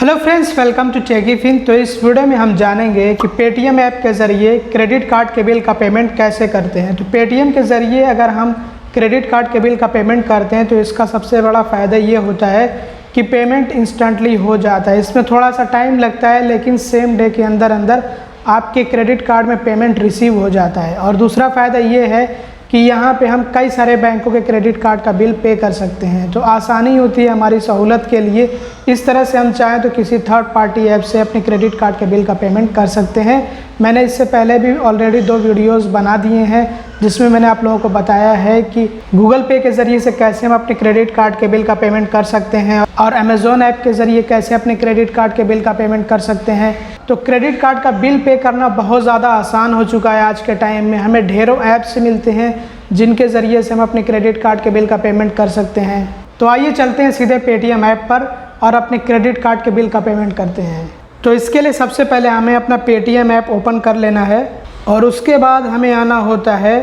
Hello friends, welcome to Techyfin. तो इस video में हम जानेंगे कि पेटीएम ऐप के ज़रिए क्रेडिट कार्ड के बिल का पेमेंट कैसे करते हैं। तो पेटीएम के ज़रिए अगर हम क्रेडिट कार्ड के बिल का पेमेंट करते हैं तो इसका सबसे बड़ा फ़ायदा ये होता है कि पेमेंट इंस्टेंटली हो जाता है। इसमें थोड़ा सा टाइम लगता है लेकिन सेम डे के अंदर अंदर आपके क्रेडिट कार्ड में पेमेंट रिसीव हो जाता है। और दूसरा फ़ायदा ये है कि यहाँ पे हम कई सारे बैंकों के क्रेडिट कार्ड का बिल पे कर सकते हैं। तो आसानी होती है हमारी सहूलत के लिए। इस तरह से हम चाहें तो किसी थर्ड पार्टी ऐप से अपने क्रेडिट कार्ड के बिल का पेमेंट कर सकते हैं। मैंने इससे पहले भी ऑलरेडी 2 वीडियोस बना दिए हैं जिसमें मैंने आप लोगों को बताया है कि गूगल पे के ज़रिए से कैसे हम अपने क्रेडिट कार्ड के बिल का पेमेंट कर सकते हैं और अमेज़ॉन ऐप के ज़रिए कैसे अपने क्रेडिट कार्ड के बिल का पेमेंट कर सकते हैं। तो क्रेडिट कार्ड का बिल पे करना बहुत ज़्यादा आसान हो चुका है आज के टाइम में। हमें ढेरों ऐप्स मिलते हैं जिनके ज़रिए से हम अपने क्रेडिट कार्ड के बिल का पेमेंट कर सकते हैं। तो आइए चलते हैं सीधे पेटीएम ऐप पर और अपने क्रेडिट कार्ड के बिल का पेमेंट करते हैं। तो इसके लिए सबसे पहले हमें अपना पेटीएम ऐप ओपन कर लेना है और उसके बाद हमें आना होता है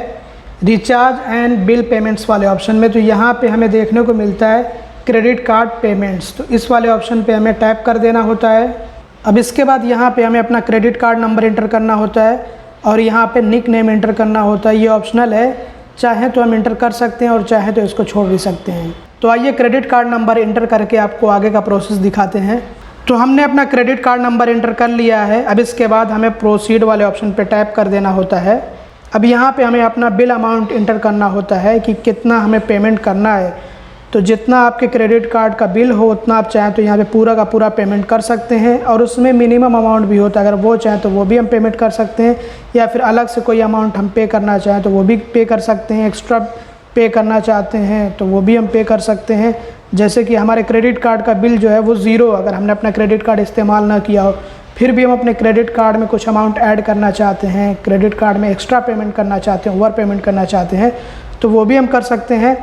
रिचार्ज एंड बिल पेमेंट्स वाले ऑप्शन में। तो यहाँ पे हमें देखने को मिलता है क्रेडिट कार्ड पेमेंट्स। तो इस वाले ऑप्शन पे हमें टैप कर देना होता है। अब इसके बाद यहाँ पे हमें अपना क्रेडिट कार्ड नंबर इंटर करना होता है और यहाँ पे निक नेम इंटर करना होता है। ये ऑप्शनल है, चाहे तो हम इंटर कर सकते हैं और चाहे तो इसको छोड़ भी सकते हैं। तो आइए क्रेडिट कार्ड नंबर इंटर करके आपको आगे का प्रोसेस दिखाते हैं। तो हमने अपना क्रेडिट कार्ड नंबर इंटर कर लिया है। अब इसके बाद हमें प्रोसीड वाले ऑप्शन पे टैप कर देना होता है। अब यहाँ पे हमें अपना बिल अमाउंट इंटर करना होता है कि कितना हमें पेमेंट करना है। तो जितना आपके क्रेडिट कार्ड का बिल हो उतना आप चाहें तो यहाँ पे पूरा का पूरा पेमेंट कर सकते हैं और उसमें मिनिमम अमाउंट भी होता है। अगर वो चाहें तो वो भी हम पेमेंट कर सकते हैं या फिर अलग से कोई अमाउंट हम पे करना चाहें तो वो भी पे कर सकते हैं। एक्स्ट्रा पे करना चाहते हैं तो वो भी हम पे कर सकते हैं। जैसे कि हमारे क्रेडिट कार्ड का बिल जो है वो ज़ीरो, अगर हमने अपना क्रेडिट कार्ड इस्तेमाल ना किया हो फिर भी हम अपने क्रेडिट कार्ड में कुछ अमाउंट ऐड करना चाहते हैं, क्रेडिट कार्ड में एक्स्ट्रा पेमेंट करना चाहते हैं, ओवर पेमेंट करना चाहते हैं तो वो भी हम कर सकते हैं।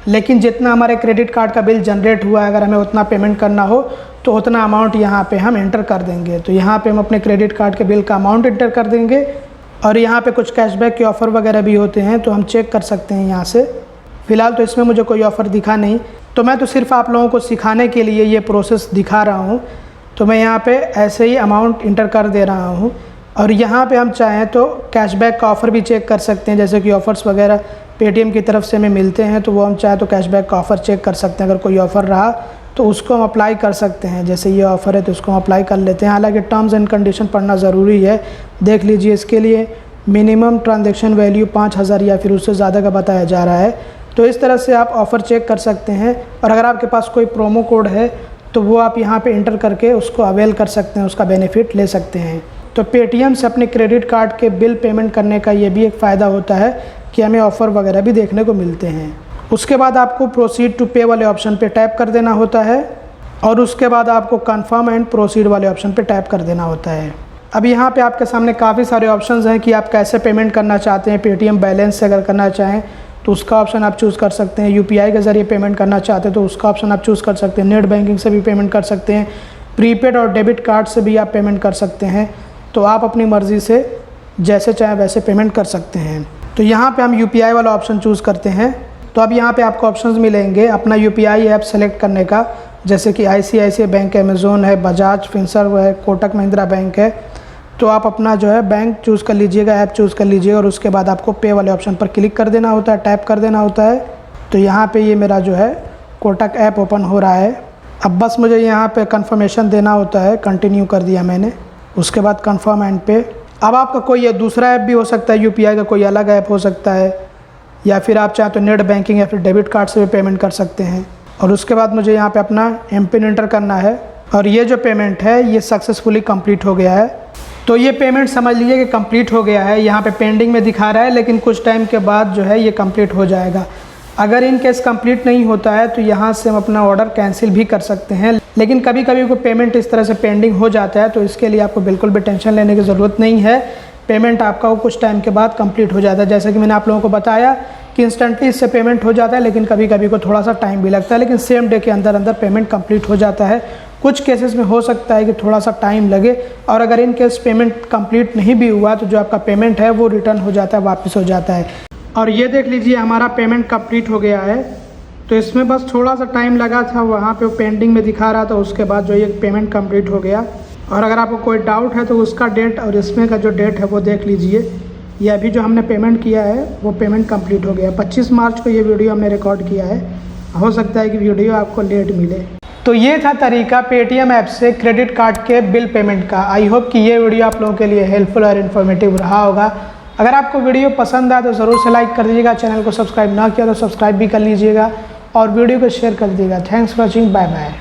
लेकिन जितना हमारे क्रेडिट कार्ड का बिल जनरेट हुआ है अगर हमें उतना पेमेंट करना हो तो उतना अमाउंट यहाँ पे हम इंटर कर देंगे। तो यहाँ पे हम अपने क्रेडिट कार्ड के बिल का अमाउंट इंटर कर देंगे और यहाँ पे कुछ कैशबैक के ऑफ़र वगैरह भी होते हैं तो हम चेक कर सकते हैं यहाँ से। फ़िलहाल तो इसमें मुझे कोई ऑफ़र दिखा नहीं, तो मैं तो सिर्फ आप लोगों को सिखाने के लिए ये प्रोसेस दिखा रहा हूँ। तो मैं यहाँ पे ऐसे ही अमाउंट इंटर कर दे रहा हूँ और यहाँ पे हम चाहें तो कैशबैक का ऑफ़र भी चेक कर सकते हैं। जैसे कि ऑफ़र्स वगैरह पेटीएम की तरफ से हमें मिलते हैं तो वो हम चाहें तो कैशबैक का ऑफ़र चेक कर सकते हैं। अगर कोई ऑफ़र रहा तो उसको हम अप्लाई कर सकते हैं। जैसे ये ऑफ़र है तो उसको हम अप्लाई कर लेते हैं। हालांकि टर्म्स एंड कंडीशन पढ़ना ज़रूरी है, देख लीजिए। इसके लिए मिनिमम ट्रांजेक्शन वैल्यू 5000 या फिर उससे ज़्यादा का बताया जा रहा है। तो इस तरह से आप ऑफ़र चेक कर सकते हैं और अगर आपके पास कोई प्रोमो कोड है तो वो आप यहाँ पे इंटर करके उसको अवेल कर सकते हैं, उसका बेनिफिट ले सकते हैं। तो पेटीएम से अपने क्रेडिट कार्ड के बिल पेमेंट करने का ये भी एक फ़ायदा होता है कि हमें ऑफ़र वगैरह भी देखने को मिलते हैं। उसके बाद आपको प्रोसीड टू पे वाले ऑप्शन पे टैप कर देना होता है और उसके बाद आपको कन्फर्म एंड प्रोसीड वाले ऑप्शन पे टैप कर देना होता है। अब यहाँ पे आपके सामने काफ़ी सारे ऑप्शंस हैं कि आप कैसे पेमेंट करना चाहते हैं। पेटीएम बैलेंस से अगर करना चाहें तो उसका ऑप्शन आप चूज़ कर सकते हैं। यूपीआई के ज़रिए पेमेंट करना चाहते हैं तो उसका ऑप्शन आप चूज़ कर सकते हैं। नेट बैंकिंग से भी पेमेंट कर सकते हैं। प्रीपेड और डेबिट कार्ड से भी आप पेमेंट कर सकते हैं। तो आप अपनी मर्ज़ी से जैसे चाहें वैसे पेमेंट कर सकते हैं। तो यहाँ पे हम यूपीआई वाला ऑप्शन चूज़ करते हैं। तो अब यहाँ पे आपको ऑप्शंस मिलेंगे अपना यूपीआई ऐप सेलेक्ट करने का। जैसे कि आईसीआईसीआई बैंक, अमेज़ॉन है, बजाज फिनसर्व है, कोटक महिंद्रा बैंक है। तो आप अपना जो है बैंक चूज़ कर लीजिएगा, ऐप चूज़ कर लीजिएगा और उसके बाद आपको पे वाले ऑप्शन पर क्लिक कर देना होता है, टैप कर देना होता है। तो यहाँ पे ये मेरा जो है कोटक ऐप ओपन हो रहा है। अब बस मुझे यहाँ पे कंफर्मेशन देना होता है, कंटिन्यू कर दिया मैंने। उसके बाद कंफर्म एंड पे। अब आपका कोई दूसरा ऐप भी हो सकता है, यूपीआई का कोई अलग ऐप हो सकता है या फिर आप चाहें तो नेट बैंकिंग या फिर डेबिट कार्ड से भी पेमेंट कर सकते हैं। और उसके बाद मुझे यहाँ पे अपना एमपिन एंटर करना है और ये जो पेमेंट है ये सक्सेसफुली कंप्लीट हो गया है। तो ये पेमेंट समझ लीजिए कि कंप्लीट हो गया है। यहाँ पे पेंडिंग में दिखा रहा है लेकिन कुछ टाइम के बाद जो है ये कंप्लीट हो जाएगा। अगर इन केस कंप्लीट नहीं होता है तो यहाँ से हम अपना ऑर्डर कैंसिल भी कर सकते हैं। लेकिन कभी कभी कोई पेमेंट इस तरह से पेंडिंग हो जाता है तो इसके लिए आपको बिल्कुल भी टेंशन लेने की ज़रूरत नहीं है। पेमेंट आपका वो कुछ टाइम के बाद कंप्लीट हो जाता है। जैसे कि मैंने आप लोगों को बताया कि इंस्टेंटली इससे पेमेंट हो जाता है लेकिन कभी कभी को थोड़ा सा टाइम भी लगता है, लेकिन सेम डे के अंदर अंदर पेमेंट कंप्लीट हो जाता है। कुछ केसेस में हो सकता है कि थोड़ा सा टाइम लगे और अगर इन केस पेमेंट कंप्लीट नहीं भी हुआ तो जो आपका पेमेंट है वो रिटर्न हो जाता है, वापस हो जाता है। और ये देख लीजिए हमारा पेमेंट कंप्लीट हो गया है। तो इसमें बस थोड़ा सा टाइम लगा था, वहाँ पे पेंडिंग में दिखा रहा था, उसके बाद जो ये पेमेंट कंप्लीट हो गया। और अगर आपको कोई डाउट है तो उसका डेट और इसमें का जो डेट है वो देख लीजिए। ये अभी जो हमने पेमेंट किया है वो पेमेंट कंप्लीट हो गया। 25 मार्च को ये वीडियो हमने रिकॉर्ड किया है। हो सकता है कि वीडियो आपको लेट मिले। तो ये था तरीका पेटीएम ऐप से क्रेडिट कार्ड के बिल पेमेंट का। आई होप कि ये वीडियो आप लोगों के लिए हेल्पफुल और इन्फॉर्मेटिव रहा होगा। अगर आपको वीडियो पसंद आया तो ज़रूर से लाइक कर दीजिएगा। चैनल को सब्सक्राइब ना किया तो सब्सक्राइब भी कर लीजिएगा और वीडियो को शेयर कर दीजिएगा। Thanks for watching. Bye bye.